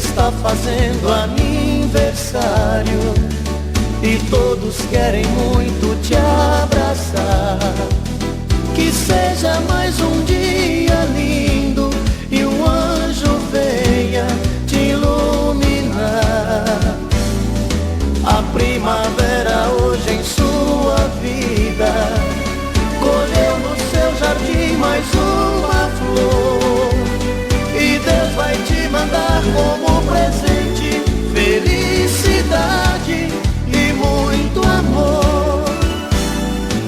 está fazendo aniversário e todos querem muito te abraçar. Que seja mais um dia lindo e um anjo venha te iluminar. A primavera hoje em sua vida colheu no seu jardim mais uma flor, e Deus vai te mandar como presente felicidade e muito amor.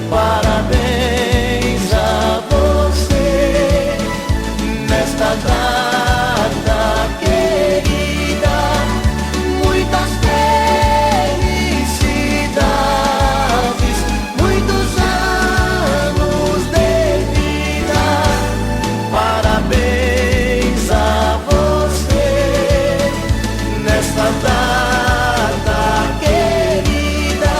Parabéns a você nesta data querida, muitas felicidades, muitos anos de vida. Parabéns a você nesta data querida,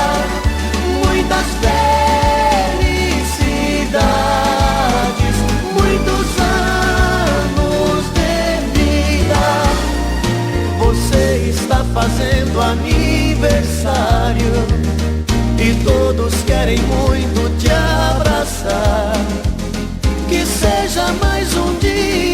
muitas felicidades, muitos anos de vida. Você está fazendo aniversário e todos querem muito te abraçar. Que seja mais um dia